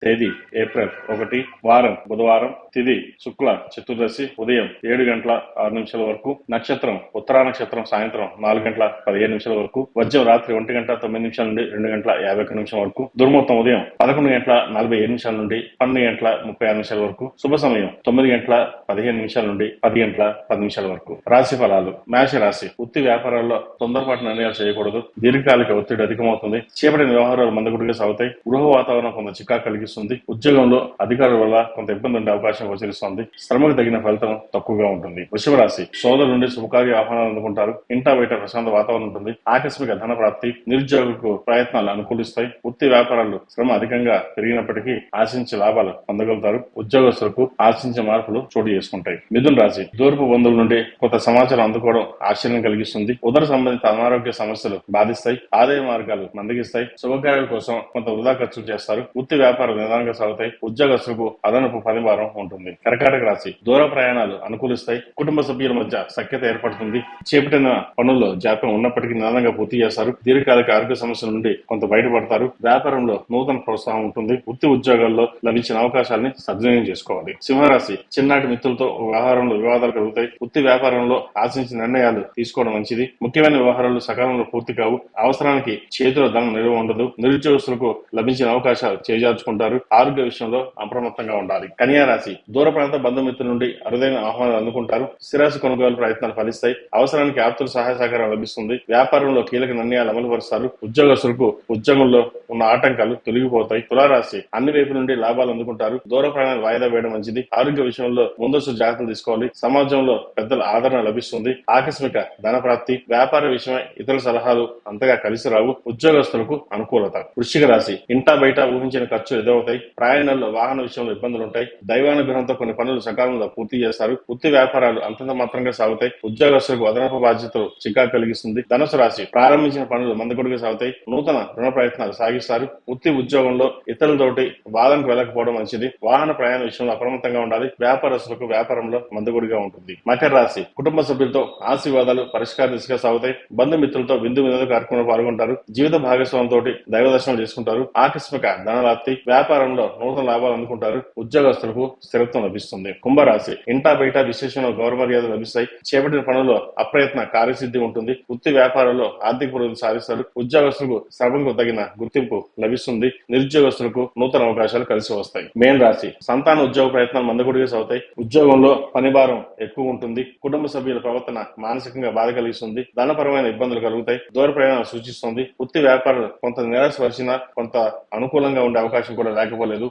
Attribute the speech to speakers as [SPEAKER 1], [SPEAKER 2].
[SPEAKER 1] తేదీ ఏప్రిల్ 1, వారం బుధవారం, తిథి శుక్ల చతుర్దశి, ఉదయం 7:06 వరకు, నక్షత్రం ఉత్తరా నక్షత్రం సాయంత్రం 4:15 వరకు, వజ్రం రాత్రి 1:09 నుండి 2:51 వరకు, దుర్ముహూర్తం ఉదయం 11:47 నుండి 12:36 వరకు, శుభ సమయం 9:15 నుండి 10:10 వరకు. రాశి ఫలాలు. మేష రాశి. వృత్తి వ్యాపారాల్లో తొందరపాటు నిర్ణయాలు చేయకూడదు. దీర్ఘకాలిక ఒత్తిడి అధికమవుతుంది. చేపట్టిన వ్యవహారాలు మందకొడిగా సాగుతాయి. గృహ వాతావరణం కొంత చికాకు కలిగిస్తుంది. ఉద్యోగంలో అధికారుల వల్ల కొంత ఇబ్బంది ఉండే అవకాశం గోచరిస్తోంది. శ్రమకు తగిన ఫలితం తక్కువగా ఉంటుంది. వృషభ రాశి. సోదరుల నుండి శుభకార్య ఆహ్వానాలు అందుకుంటారు. ఇంటా బయట ప్రశాంత వాతావరణం ఉంటుంది. ఆకస్మిక ధన ప్రాప్తి. నిరుద్యోగులకు ప్రయత్నాలు అనుకూలిస్తాయి. వృత్తి వ్యాపారాలు శ్రమ అధికంగా పెరిగినప్పటికీ ఆశించే లాభాలు పొందగలుగుతారు. ఉద్యోగస్తులకు ఆశించే మార్పులు చోటు చేసుకుంటాయి. మిథున రాశి. దూరపు బంధువుల నుండి కొంత సమాచారం అందుకోవడం ఆశ్చర్యం కలిగిస్తుంది. ఉదర సంబంధిత అనారోగ్య సమస్యలు బాధిస్తాయి. ఆదాయ మార్గాలు మందగిస్తాయి. శుభకార్యాల కోసం కొంత వృధా ఖర్చులు చేస్తారు. వృత్తి వ్యాపారాలు నిదానంగా సాగుతాయి. ఉద్యోగస్తులకు అదనపు పనిభారం ఉంటుంది. కర్కాటక రాశి. దూర ప్రయాణాలు అనుకూలిస్తాయి. కుటుంబ సభ్యుల మధ్య సఖ్యత ఏర్పడుతుంది. చేపట్టిన పనుల్లో జాప్యం ఉన్నప్పటికీ నిదానంగా పూర్తి చేస్తారు. దీర్ఘకాలిక ఆరోగ్య సమస్యల నుండి కొంత బయటపడతారు. వ్యాపారంలో నూతన ప్రోత్సాహం ఉంటుంది. వృత్తి ఉద్యోగాల్లో లభించిన అవకాశాలని సద్వినియోగం చేసుకోవాలి. సింహరాశి. చిన్ననాటి మిత్రులతో వ్యవహారంలో వివాదాలు కలుగుతాయి. వృత్తి వ్యాపారంలో ఆశించిన నిర్ణయాలు తీసుకోవడం మంచిది. ముఖ్యమైన వ్యవహారాలు సకాలంలో పూర్తి కావు. అవసరానికి చేతిలో ధనం నిల్వ ఉండదు. నిరుద్యోగస్తులకు లభించిన అవకాశాలు చేజార్చుకుంటారు. ఆరోగ్య విషయంలో అప్రమత్తంగా ఉండాలి. కన్యా రాశి. దూర ప్రాంత బంధుమిత్రుల నుండి అరుదైన ఆహ్వానాలు అందుకుంటారు. స్థిరాస్తి కొనుగోలు ప్రయత్నాలు ఫలిస్తాయి. అవసరానికి ఆప్తుల సహాయ సహకారం లభిస్తుంది. వ్యాపారంలో కీలక నిర్ణయాలు అమలు పరుస్తారు. ఉద్యోగస్తులకు ఉద్యోగంలో ఉన్న ఆటంకాలు తొలగిపోతాయి. తులారాశి. అన్ని వైపుల నుండి లాభాలు అందుకుంటారు. దూర ప్రయాణాలు వాయిదా వేయడం మంచిది. ఆరోగ్య విషయంలో ముందస్తు జాగ్రత్తలు తీసుకోవాలి. సమాజంలో పెద్దల ఆదరణ లభిస్తుంది. ఆకస్మిక ధన ప్రాప్తి. వ్యాపార విషయమై ఇతరుల సలహాలు అంతగా కలిసి రావు. ఉద్యోగస్తులకు అనుకూలత. వృశ్చిక రాశి. ఇంటా బయట ఊహించిన ఖర్చులు ఎదురవుతాయి. ప్రయాణాల్లో వాహన విషయంలో ఇబ్బందులు ఉంటాయి. దైవానుగ్రహంతో కొన్ని పనులు సకాలంలో పూర్తి చేస్తారు. వృత్తి వ్యాపారాలు అంతంత మాత్రంగా సాగుతాయి. ఉద్యోగస్తులకు అదనపు బాధ్యతలు చికాకు కలిగిస్తుంది. ధనుసు రాశి. ప్రారంభించిన పనులు మందకొడిగా సాగుతాయి. నూతన రుణ ప్రయత్నాలు సాగిస్తారు. వృత్తి ఉద్యోగంలో ఇతరులతోటి వాదనకు వెళ్ళకపోవడం మంచిది. వాహన ప్రయాణ విషయంలో అప్రమత్తంగా ఉండాలి. వ్యాపారస్తులకు వ్యాపారంలో మందకొడిగా ఉంటుంది. మకర రాశి. కుటుంబ సభ్యులతో ఆశీర్వాదాలు పరిష్కార దిశగా సాగుతాయి. బంధుమిత్రులతో విందు వినోద కార్యక్రమంలో పాల్గొంటారు. జీవిత భాగస్వామితో దైవ దర్శనం చేసుకుంటారు. ఆకస్మిక ధనలాప్తి. వ్యాపారంలో నూతన లాభాలు అందుకుంటారు. ఉద్యోగస్తులకు స్థిరత్వం లభిస్తుంది. కుంభరాశి. ఇంటా బయట విశేషమైన గౌరవ మర్యాదలు లభిస్తాయి. చేపట్టిన పనుల్లో అప్రయత్న కార్యసిద్ధి ఉంటుంది. వృత్తి వ్యాపారంలో ఆర్థిక పురోగతి సాధిస్తారు. ఉద్యోగస్తులకు శ్రమకు తగిన గుర్తింపు లభిస్తుంది. నిరుద్యోగస్తులకు నూతన అవకాశాలు కలిసి వస్తాయి. మేన రాశి. సంతాన ఉద్యోగ ప్రయత్నాలు మందకొడిగా సాగుతాయి. ఉద్యోగంలో పనిభారం ఎక్కువ ఉంటుంది. కుటుంబ సభ్యుల ప్రవర్తన మానసికంగా బాధ కలిగిస్తుంది. ధనపరమైన ఇబ్బందులు కలుగుతాయి. దూర ప్రయాణాలు సూచిస్తుంది. వృత్తి వ్యాపారాలు కొంత నిరాశపరిచినా కొంత అనుకూలంగా ఉండే అవకాశం కూడా లేకపోలేదు.